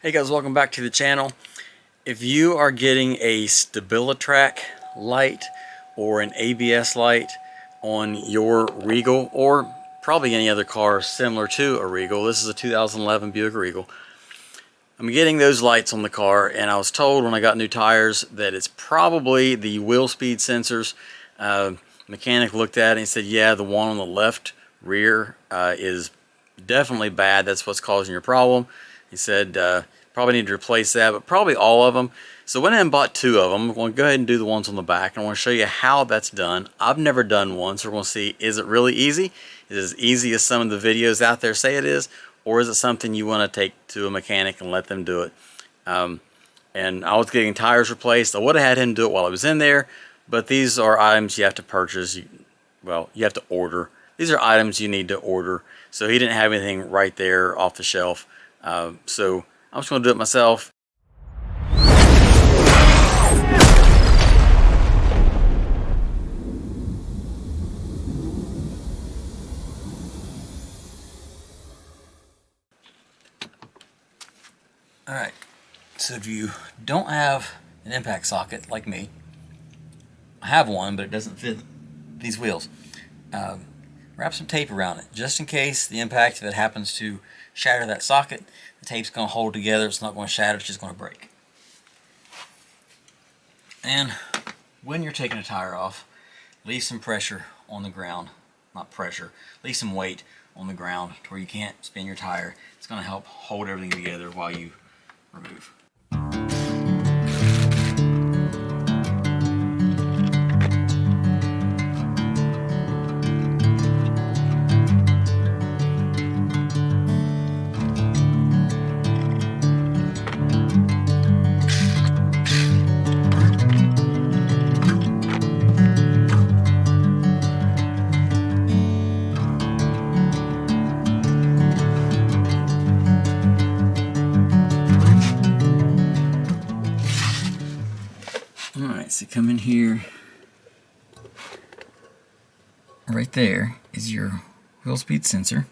Hey guys, welcome back to the channel. If you are getting a StabiliTrak light or an ABS light on your Regal, or probably any other car similar to a Regal, this is a 2011 Buick Regal. I'm getting those lights on the car, and I was told when I got new tires that it's probably the wheel speed sensors. Mechanic looked at it and said, yeah, the one on the left rear is definitely bad. That's what's causing your problem. He said probably need to replace that, but probably all of them. So I went ahead and bought two of them. I'm going to go ahead and do the ones on the back. I want to show you how that's done. I've never done one, so we're going to see, is it really easy? Is it as easy as some of the videos out there say it is? Or is it something you want to take to a mechanic and let them do it? And I was getting tires replaced. I would have had him do it while I was in there, but these are items you have to purchase. You have to order. These are items you need to order. So he didn't have anything right there off the shelf. So I'm just going to do it myself. Alright, so if you don't have an impact socket like me, I have one, but it doesn't fit these wheels. Wrap some tape around it, just in case the impact, if it happens to shatter that socket, the tape's going to hold together. It's not going to shatter, it's just going to break. And when you're taking a tire off, leave some pressure on the ground. Not pressure, leave some weight on the ground to where you can't spin your tire. It's going to help hold everything together while you remove. Alright, so come in here. Right there is your wheel speed sensor.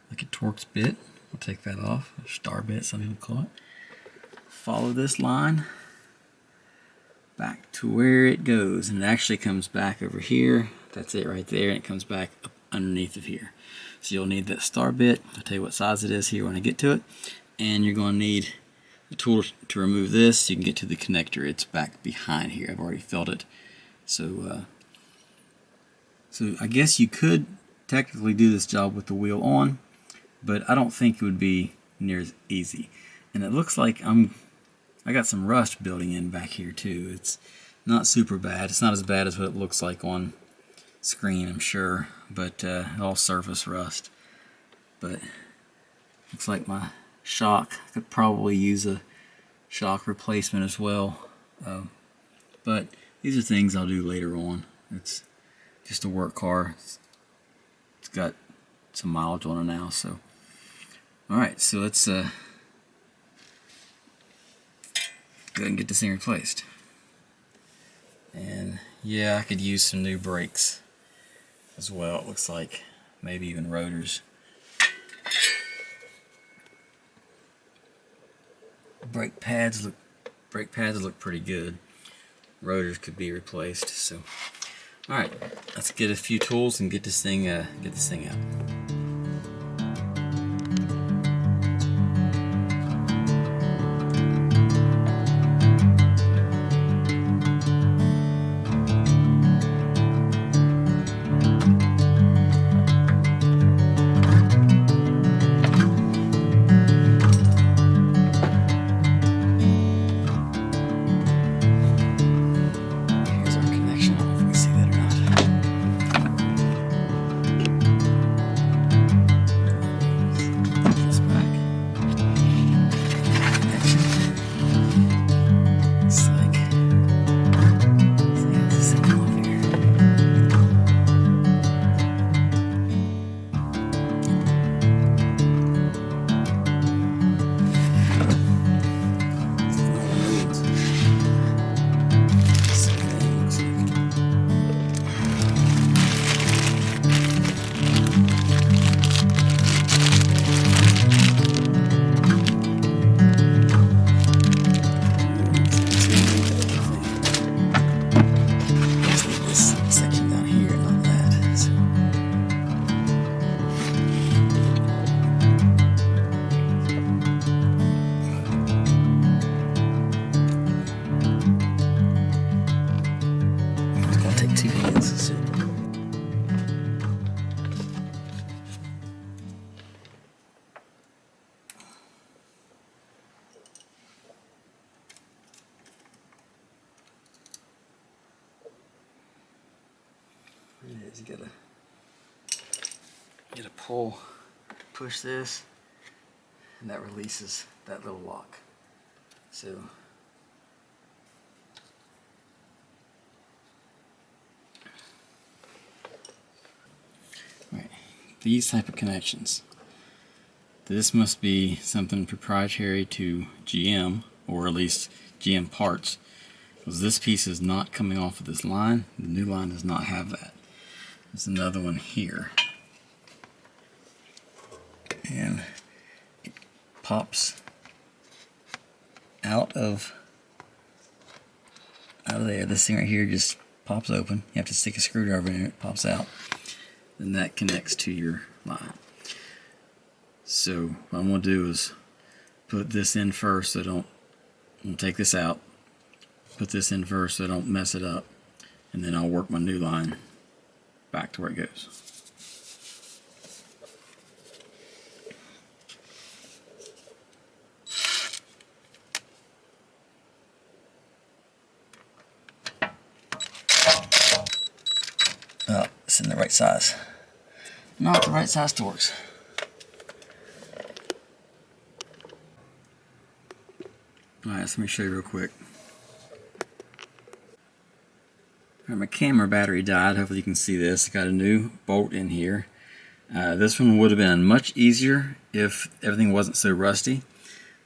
Like a Torx bit. I'll take that off. A star bit, some people call it. Follow this line back to where it goes, and it actually comes back over here. That's it right there, and it comes back up underneath of here. So you'll need that star bit. I'll tell you what size it is here when I get to it. And you're going to need the tool to remove this so you can get to the connector. It's back behind here. I've already filled it. So I guess you could technically do this job with the wheel on, but I don't think it would be near as easy. And it looks like I got some rust building in back here too. It's not super bad. It's not as bad as what it looks like on screen, I'm sure, but all surface rust. But looks like my shock, I could probably use a shock replacement as well. But these are things I'll do later on. It's just a work car. It's got some mileage on it now. So, alright, so let's go ahead and get this thing replaced. And yeah, I could use some new brakes as well. It looks like maybe even rotors. Brake pads look pretty good. Rotors could be replaced. So, all right, let's get a few tools and get this thing out. is you gotta pull, push this, and that releases that little lock. So right, these type of connections. This must be something proprietary to GM, or at least GM parts, because this piece is not coming off of this line. The new line does not have that. There's another one here, and it pops out of there. This thing right here just pops open. You have to stick a screwdriver in it, it pops out, and that connects to your line. So what I'm going to do is put this in first so I'm going to take this out, put this in first so I don't mess it up, and then I'll work my new line back to where it goes. Oh, it's in the right size. Not the right size Torx. Alright, so let me show you real quick. Alright, my camera battery died. Hopefully you can see this. Got a new bolt in here. This one would have been much easier if everything wasn't so rusty.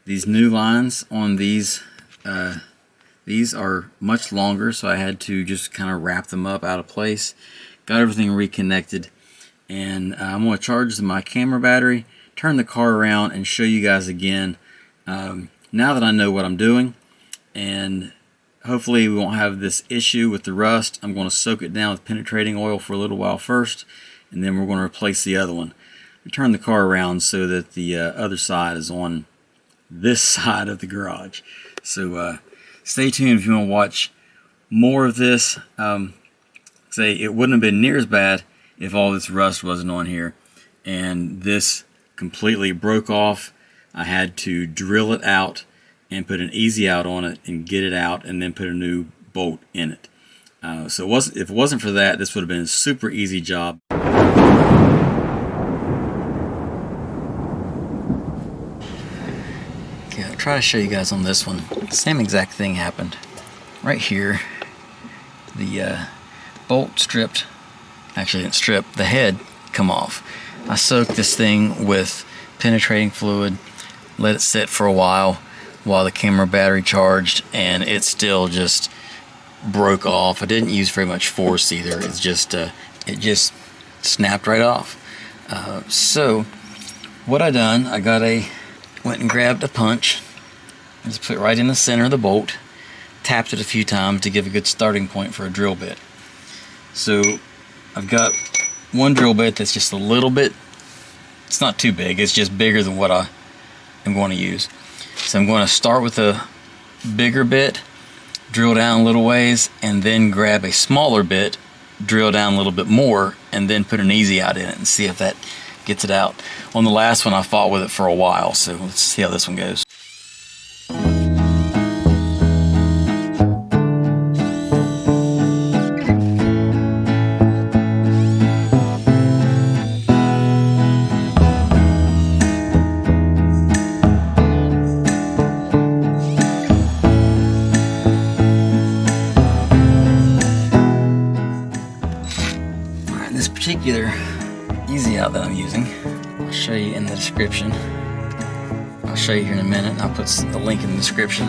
These new lines on these are much longer, so I had to just kind of wrap them up out of place. Got everything reconnected, and I'm going to charge my camera battery, turn the car around, and show you guys again. Now that I know what I'm doing, and hopefully we won't have this issue with the rust, I'm going to soak it down with penetrating oil for a little while first, and then we're going to replace the other one. Turn the car around so that the other side is on this side of the garage. So stay tuned if you want to watch more of this. Say it wouldn't have been near as bad if all this rust wasn't on here, and this completely broke off. I had to drill it out and put an easy out on it and get it out, and then put a new bolt in it. So if it wasn't for that, this would have been a super easy job. Okay, I'll try to show you guys on this one. Same exact thing happened. Right here, the bolt stripped, actually didn't strip, the head come off. I soaked this thing with penetrating fluid, let it sit for a while the camera battery charged, and it still just broke off. I didn't use very much force either. It's just it just snapped right off. So what I done, went and grabbed a punch, just put it right in the center of the bolt, tapped it a few times to give a good starting point for a drill bit. So I've got one drill bit that's just a little bit, it's not too big, it's just bigger than what I am going to use. So I'm going to start with a bigger bit, drill down a little ways, and then grab a smaller bit, drill down a little bit more, and then put an easy out in it and see if that gets it out. On the last one I fought with it for a while, so let's see how this one goes. Particular easy out that I'm using, I'll show you in the description. I'll show you here in a minute. I'll put the link in the description.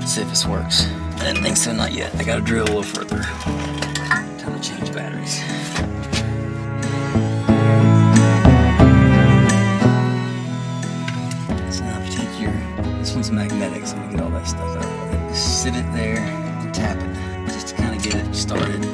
Let's see if this works. I didn't think so, not yet. I gotta drill a little further. Time to change batteries. So now if you take this one's magnetic, so I'm gonna get all that stuff out of it. Just sit it there and tap it, just to kind of get it started.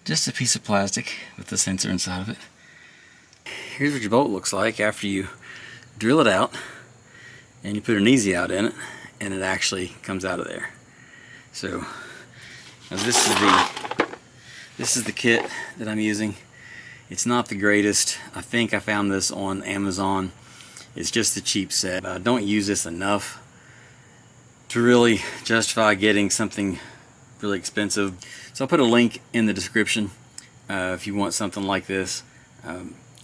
just a piece of plastic with the sensor inside of it. Here's what your bolt looks like after you drill it out and you put an easy out in it, and it actually comes out of there. So now this is the kit that I'm using. It's not the greatest. I think I found this on Amazon. It's just the cheap set. I don't use this enough to really justify getting something really expensive. So I'll put a link in the description if you want something like this.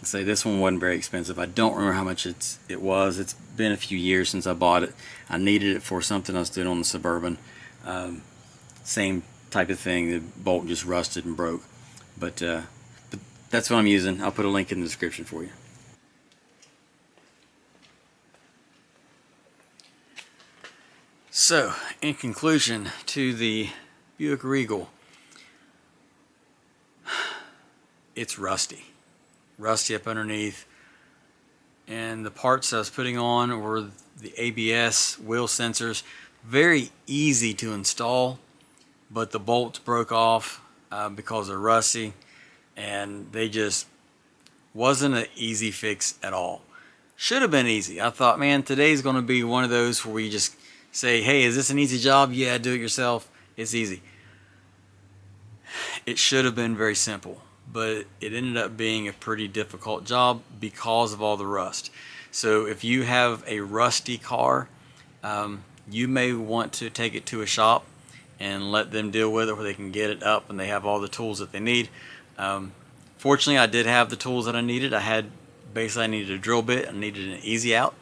Say this one wasn't very expensive. I don't remember how much it was. It's been a few years since I bought it. I needed it for something I was doing on the Suburban. Same type of thing. The bolt just rusted and broke. But that's what I'm using. I'll put a link in the description for you. So, in conclusion to the Buick Regal, it's rusty up underneath, and the parts I was putting on were the ABS wheel sensors. Very easy to install, but the bolts broke off because they're rusty, and they just wasn't an easy fix at all. Should have been easy. I thought, man, today's going to be one of those where you just say, hey, is this an easy job? Yeah, do it yourself. It's easy. It should have been very simple, but it ended up being a pretty difficult job because of all the rust. So if you have a rusty car, you may want to take it to a shop and let them deal with it where they can get it up and they have all the tools that they need. Fortunately, I did have the tools that I needed. I needed a drill bit, I needed an easy out.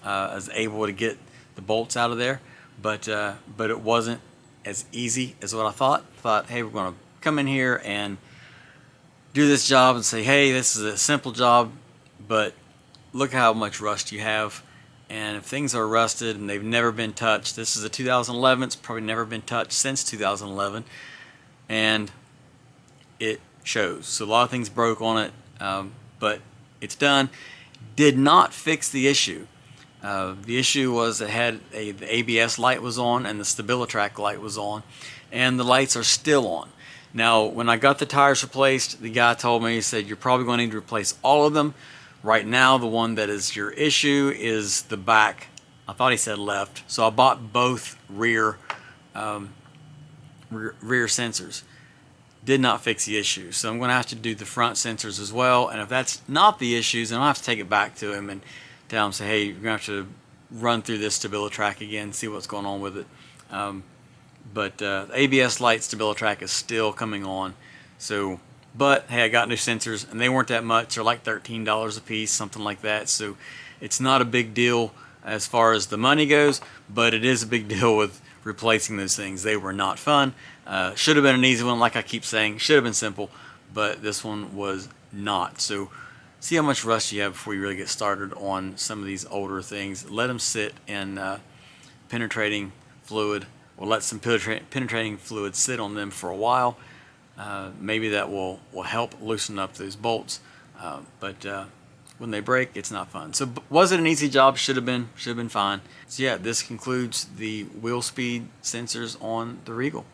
I was able to get the bolts out of there, but it wasn't as easy as what I thought. Hey, we're going to come in here and do this job and say, hey, this is a simple job, but look how much rust you have. And if things are rusted and they've never been touched, this is a 2011, it's probably never been touched since 2011, and it shows. So a lot of things broke on it, but it's done. Did not fix the issue. The issue was it had the ABS light was on and the StabiliTrak light was on, and the lights are still on. Now, when I got the tires replaced, the guy told me, he said, you're probably going to need to replace all of them. Right now, the one that is your issue is the back. I thought he said left. So I bought both rear sensors. Did not fix the issue. So I'm going to have to do the front sensors as well. And if that's not the issues, then I'll have to take it back to him and tell him, say, hey, you're going to have to run through this StabiliTrak again, see what's going on with it. But the ABS light StabiliTrak is still coming on. So, but hey, I got new sensors and they weren't that much. They're like $13 a piece, something like that. So it's not a big deal as far as the money goes, but it is a big deal with replacing those things. They were not fun. Should have been an easy one, like I keep saying. Should have been simple, but this one was not. So see how much rust you have before you really get started on some of these older things. Let them sit in penetrating fluid, or let some penetrating fluid sit on them for a while. Maybe that will help loosen up those bolts. But when they break, it's not fun. So was it an easy job? Should have been fine. So yeah, this concludes the wheel speed sensors on the Regal.